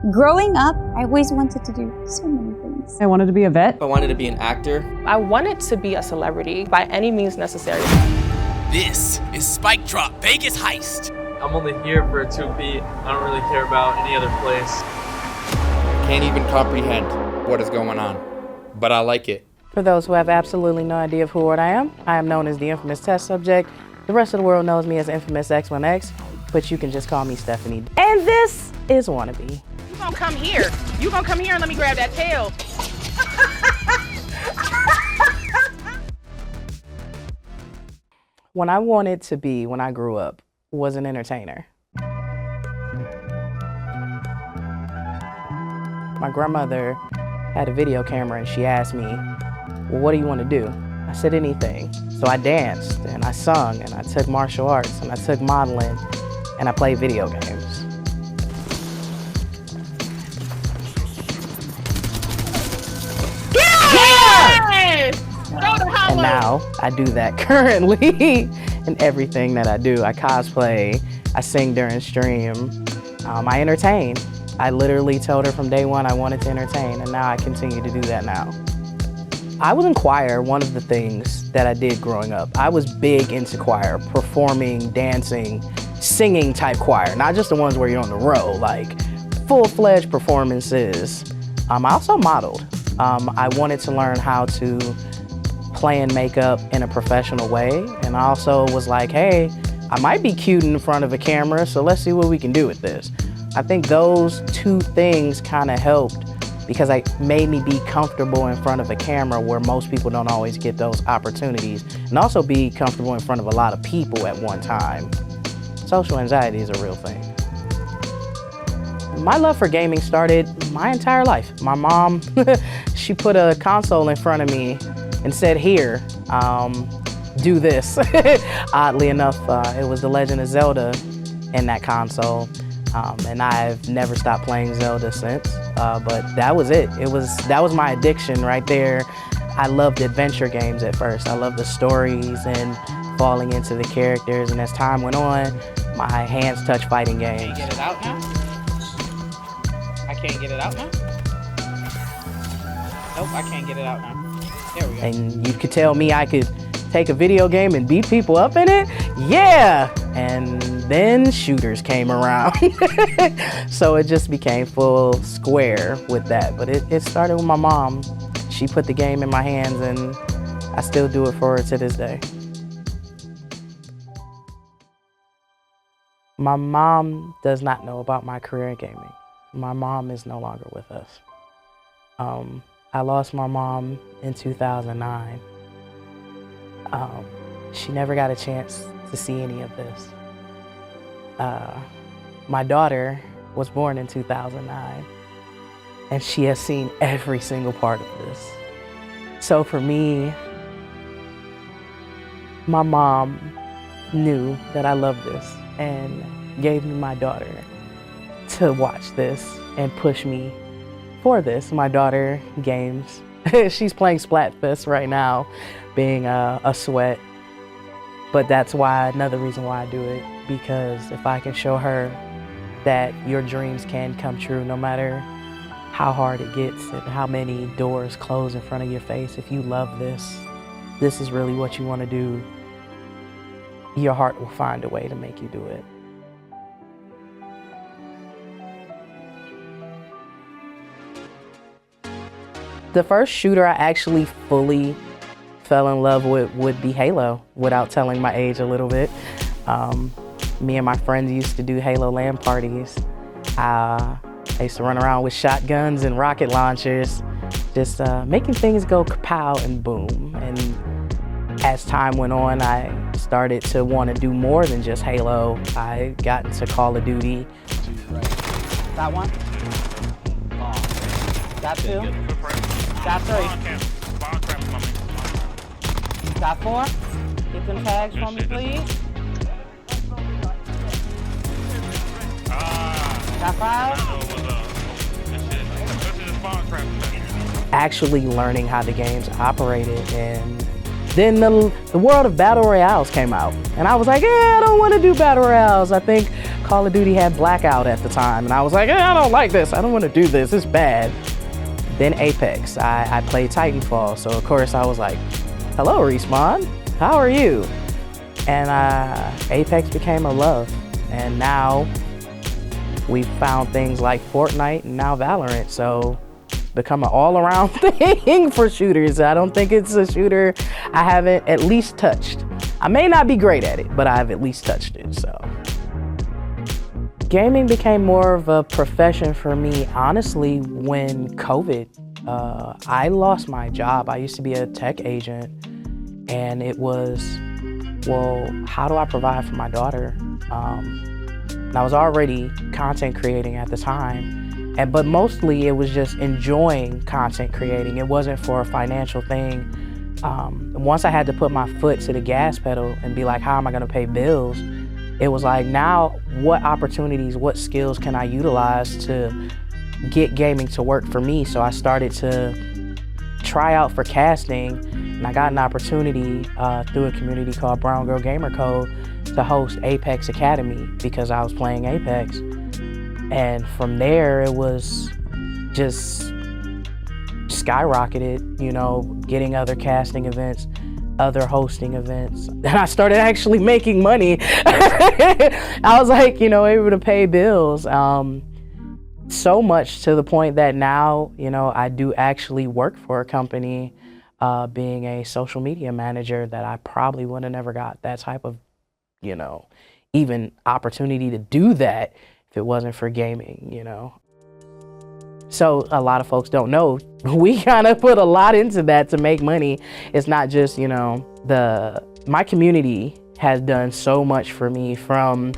Growing up, I always wanted to do so many things. I wanted to be a vet. I wanted to be an actor. I wanted to be a celebrity by any means necessary. This is Spike Drop Vegas Heist. I'm only here for a 2 beat. I don't really care about any other place. Can't even comprehend what is going on, but I like it. For those who have absolutely no idea of who or what I am known as the infamous test subject. The rest of the world knows me as Imfamousx1x, but you can just call me Stephanie. And this is Wannabe. You gonna come here. You gonna come here and let me grab that tail. What I wanted to be when I grew up was an entertainer. My grandmother had a video camera and she asked me, well, what do you want to do? I said anything. So I danced and I sung and I took martial arts and I took modeling and I played video games. And now I do that currently in everything that I do. I cosplay, I sing during stream, I entertain. I literally told her from day one I wanted to entertain, and now I continue to do that now. I was in choir, one of the things that I did growing up. I was big into choir, performing, dancing, singing type choir, not just the ones where you're on the row, like full-fledged performances. I also modeled. I wanted to learn how to play in makeup in a professional way, and I also was like, hey, I might be cute in front of a camera, so let's see what we can do with this. I think those two things kind of helped because it made me be comfortable in front of a camera where most people don't always get those opportunities, and also be comfortable in front of a lot of people at one time. Social anxiety is a real thing. My love for gaming started my entire life. My mom, she put a console in front of me and said, here, do this. Oddly enough, it was The Legend of Zelda in that console. And I've never stopped playing Zelda since, but that was it. That was my addiction right there. I loved adventure games at first. I loved the stories and falling into the characters, and as time went on, my hands touched fighting games. Can you get it out now? I can't get it out now? Nope, I can't get it out now. There we go. And you could tell me I could take a video game and beat people up in it? Yeah! And then shooters came around. So it just became full square with that. But it started with my mom. She put the game in my hands and I still do it for her to this day. My mom does not know about my career in gaming. My mom is no longer with us. I lost my mom in 2009. She never got a chance to see any of this. My daughter was born in 2009, and she has seen every single part of this. So for me, my mom knew that I loved this and gave me my daughter to watch this and push me for this. My daughter games. She's playing Splatfest right now, being a sweat. But that's why, another reason why I do it, because if I can show her that your dreams can come true no matter how hard it gets and how many doors close in front of your face, if you love this, this is really what you want to do, your heart will find a way to make you do it. The first shooter I actually fully fell in love with would be Halo, without telling my age a little bit. Me and my friends used to do Halo LAN parties. I used to run around with shotguns and rocket launchers, just making things go kapow and boom. And as time went on, I started to want to do more than just Halo. I got into Call of Duty. Got one? Got two? Got three? Got four? Get them tags for me, please. Got five? Actually learning how the games operated, and then the world of battle royales came out. And I was like, yeah, I don't want to do battle royales. I think Call of Duty had Blackout at the time, and I was like, I don't like this. I don't want to do this. It's bad. Then Apex. I played Titanfall, so of course I was like, hello, Respawn. How are you? And Apex became a love, and now we found things like Fortnite and now Valorant, so become an all-around thing for shooters. I don't think it's a shooter I haven't at least touched. I may not be great at it, but I've at least touched it, so. Gaming became more of a profession for me, honestly, when COVID. I lost my job. I used to be a tech agent, and it was, well, how do I provide for my daughter? And I was already content creating at the time, but mostly it was just enjoying content creating. It wasn't for a financial thing. Once I had to put my foot to the gas pedal and be like, how am I gonna pay bills? It was like, now what opportunities, what skills can I utilize to get gaming to work for me? So I started to try out for casting, and I got an opportunity through a community called Brown Girl Gamer Code to host Apex Academy because I was playing Apex. And from there, it was just skyrocketed, you know, getting other casting events, other hosting events. And I started actually making money. I was like, you know, able to pay bills. So much to the point that now, you know, I do actually work for a company, being a social media manager, that I probably would have never got that type of, you know, even opportunity to do that if it wasn't for gaming, you know. So a lot of folks don't know, we kind of put a lot into that to make money. It's not just, you know, my community has done so much for me, from,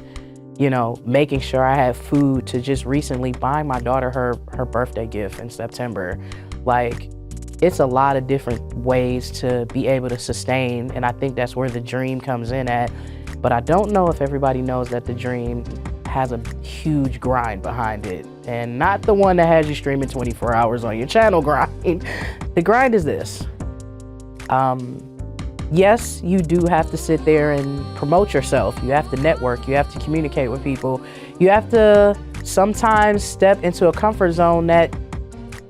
you know, making sure I have food to just recently buying my daughter her birthday gift in September. Like, it's a lot of different ways to be able to sustain, and I think that's where the dream comes in at. But I don't know if everybody knows that the dream has a huge grind behind it, and not the one that has you streaming 24 hours on your channel grind. The grind is this. Yes, you do have to sit there and promote yourself. You have to network, you have to communicate with people. You have to sometimes step into a comfort zone that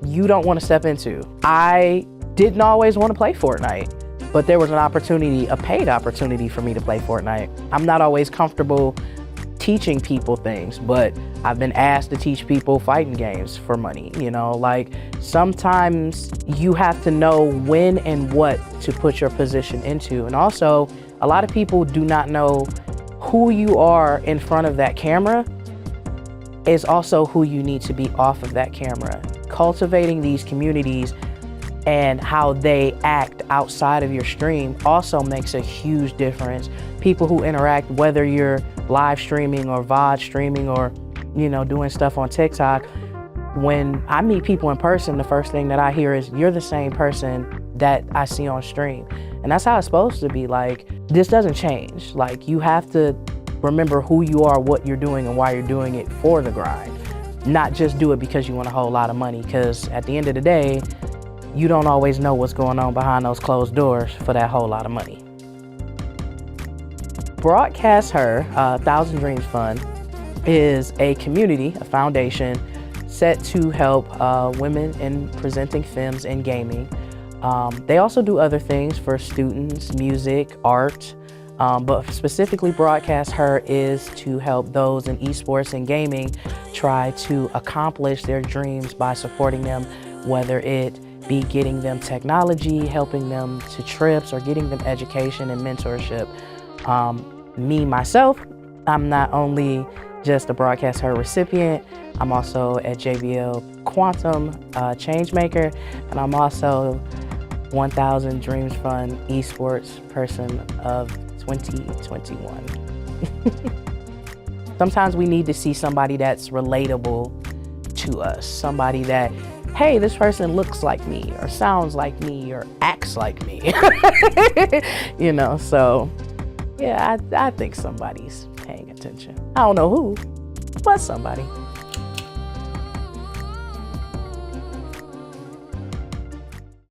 you don't want to step into. I didn't always want to play Fortnite, but there was an opportunity, a paid opportunity for me to play Fortnite. I'm not always comfortable teaching people things, but I've been asked to teach people fighting games for money, you know. Like, sometimes you have to know when and what to put your position into. And also, a lot of people do not know who you are in front of that camera is also who you need to be off of that camera. Cultivating these communities and how they act outside of your stream also makes a huge difference. People who interact, whether you're live streaming or VOD streaming or, you know, doing stuff on TikTok, when I meet people in person, the first thing that I hear is, you're the same person that I see on stream. And that's how it's supposed to be. Like, this doesn't change. Like, you have to remember who you are, what you're doing, and why you're doing it for the grind. Not just do it because you want a whole lot of money, because at the end of the day, you don't always know what's going on behind those closed doors for that whole lot of money. BroadcastHER, 1,000 Dreams Fund, is a community, a foundation set to help women in presenting films and gaming. They also do other things for students, music, art, but specifically BroadcastHER is to help those in esports and gaming try to accomplish their dreams by supporting them, whether it be getting them technology, helping them to trips, or getting them education and mentorship. Me, myself, I'm not only just a BroadcastHER recipient, I'm also a JBL Quantum Changemaker, and I'm also 1,000 Dreams Fund esports person of 2021. Sometimes we need to see somebody that's relatable to us, somebody that, hey, this person looks like me, or sounds like me, or acts like me. You know, so yeah, I think somebody's paying attention. I don't know who, but somebody.